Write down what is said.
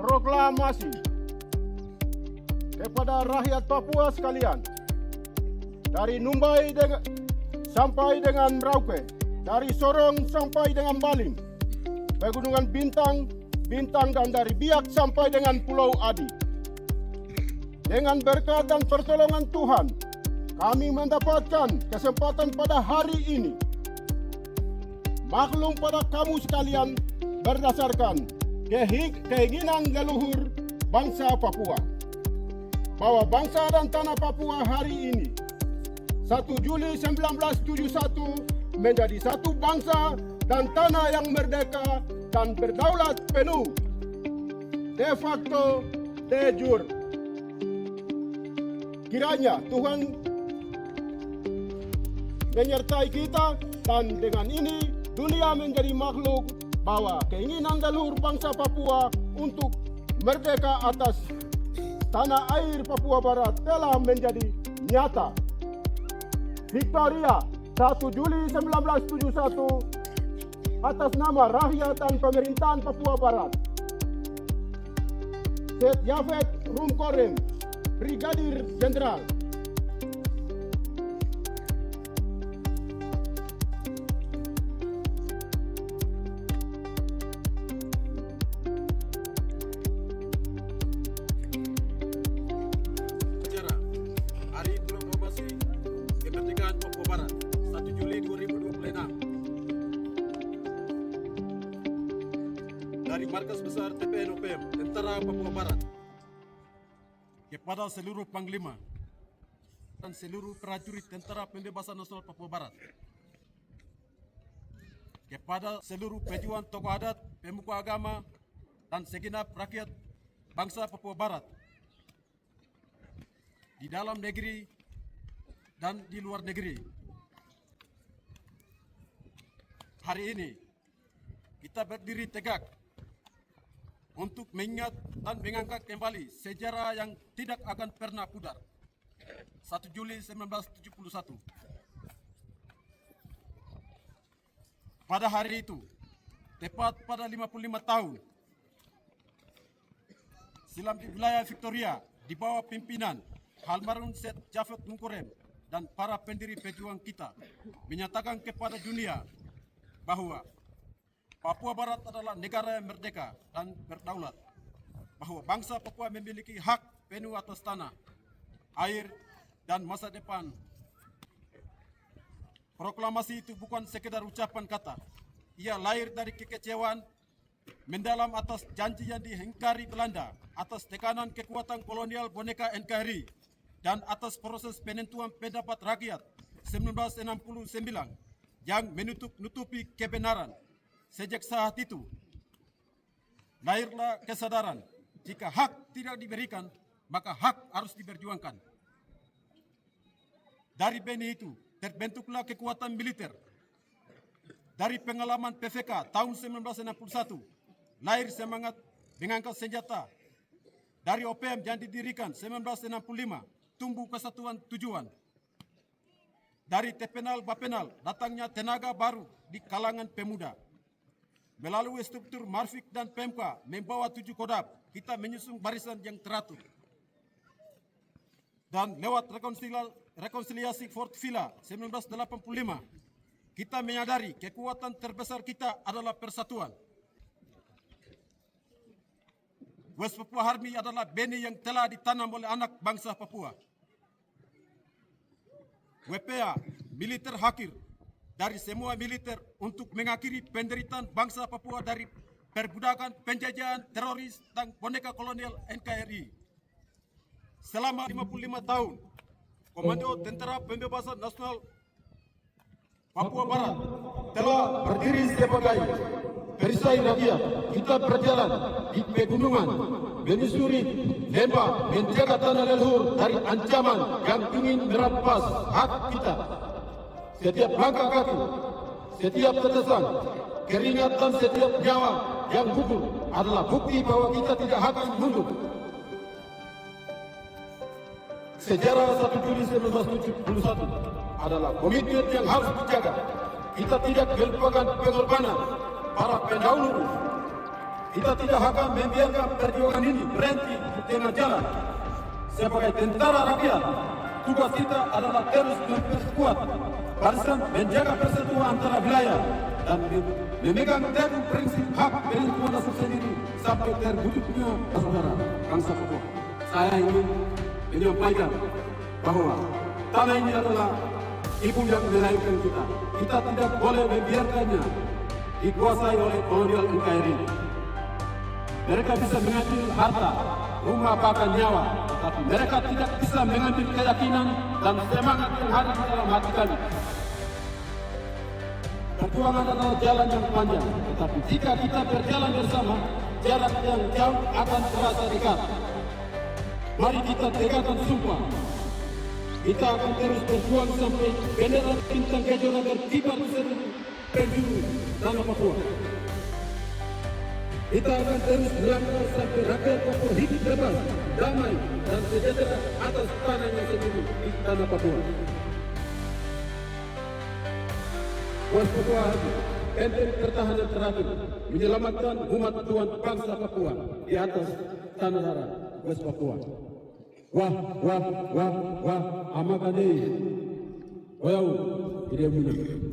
proklamasi kepada rakyat Papua sekalian, dari Numbai sampai dengan Merauke, dari Sorong sampai dengan Baling, Pegunungan Bintang, dan dari Biak sampai dengan Pulau Adi. Dengan berkat dan pertolongan Tuhan, kami mendapatkan kesempatan pada hari ini. Maklum pada kamu sekalian berdasarkan keinginan leluhur bangsa Papua, bahwa bangsa dan tanah Papua hari ini 1 Juli 1971 menjadi satu bangsa dan tanah yang merdeka dan berdaulat penuh, de facto, de jure. Kiranya Tuhan menyertai kita, dan dengan ini dunia menjadi makhluk bahwa keinginan leluhur bangsa Papua untuk merdeka atas tanah air Papua Barat telah menjadi nyata. Victoria 1 Juli 1971 atas nama rakyat dan pemerintahan Papua Barat. Set Yafet Rumkorem, Brigadir Jenderal. Hari Proklamasi Kemerdekaan Papua Barat 1 Juli 2026 dari Markas Besar TPN-OPM Tentara Papua Barat kepada seluruh Panglima dan seluruh prajurit Tentara Pembebasan Nasional Papua Barat, kepada seluruh pejuang tokoh adat, pemuka agama, dan segenap rakyat bangsa Papua Barat di dalam negeri dan di luar negeri. Hari ini kita berdiri tegak untuk mengingat dan mengangkat kembali sejarah yang tidak akan pernah pudar. 1 Juli 1971. Pada hari itu, tepat pada 55 tahun silam di wilayah Victoria di bawah pimpinan almarhum Set Yafet Rumkorem dan para pendiri pejuang kita menyatakan kepada dunia bahwa Papua Barat adalah negara yang merdeka dan berdaulat, bahwa bangsa Papua memiliki hak penuh atas tanah, air, dan masa depan. Proklamasi itu bukan sekedar ucapan kata. Ia lahir dari kekecewaan mendalam atas janji yang dihingkari Belanda, atas tekanan kekuatan kolonial boneka NKRI, dan atas proses penentuan pendapat rakyat 1969 yang menutupi kebenaran. Sejak saat itu, lahirlah kesadaran jika hak tidak diberikan, maka hak harus diperjuangkan. Dari benih itu, terbentuklah kekuatan militer. Dari pengalaman PVK tahun 1961, lahir semangat mengangkat senjata. Dari OPM yang didirikan 1965, tumbuh kesatuan tujuan. Dari Tepenal Bapenal, datangnya tenaga baru di kalangan pemuda. Melalui struktur Marfik dan Pemka membawa 7 kodam, kita menyusun barisan yang teratur. Dan lewat rekonsiliasi Fort Villa 1985, kita menyadari kekuatan terbesar kita adalah persatuan. West Papua Army adalah benih yang telah ditanam oleh anak bangsa Papua. WPA, militer hakir, dari semua militer untuk mengakhiri penderitaan bangsa Papua dari perbudakan, penjajahan, teroris, dan boneka kolonial NKRI. Selama 55 tahun, Komando Tentara Pembebasan Nasional Papua Barat telah berdiri sebagai perisai rakyat. Kita berjalan di pegunungan, menyusuri lembah, menjaga tanah leluhur dari ancaman yang ingin merampas hak kita. Setiap langkah kaki, setiap tetesan keringat dan setiap nyawa yang gugur adalah bukti bahwa kita tidak akan mundur. Sejarah 1 Juli 1971 adalah komitmen yang harus dijaga. Kita tidak melupakan pengorbanan para pendahulu Kita tidak akan membiarkan perjuangan ini berhenti di tengah jalan. Sebagai tentara rakyat, tugas kita adalah terus memperkuat barisan, menjaga persatuan antara wilayah, dan memegang teguh prinsip hak penentuan nasib sendiri sampai terwujudnya saudara bangsa Papua. Saya ingin menyampaikan bahwa tanah ini adalah ibu yang melahirkan kita. Kita tidak boleh membiarkannya dikuasai oleh kolonial NKRI. Mereka bisa mengambil harta, rumah, bahkan nyawa, tapi mereka tidak bisa mengambil keyakinan dan semangat yang ada di dalam hati kami. Perjuangan adalah jalan yang panjang, tetapi jika kita berjalan bersama, jarak yang jauh akan terasa dekat. Mari kita tegakkan sumpah. Kita akan terus berjuang sampai bendera bintang kejora berkibar di seluruh penjuru tanah Papua. Kita akan terus melangkah sampai rakyat Papua hidup bebas, damai, dan sejahtera atas tanahnya sendiri di tanah Papua. Puas Papua benteng pertahanan terakhir menyelamatkan umat Tuhan bangsa Papua di atas tanah darah West Papua. Wah, amakane, wayau, tidak mudah.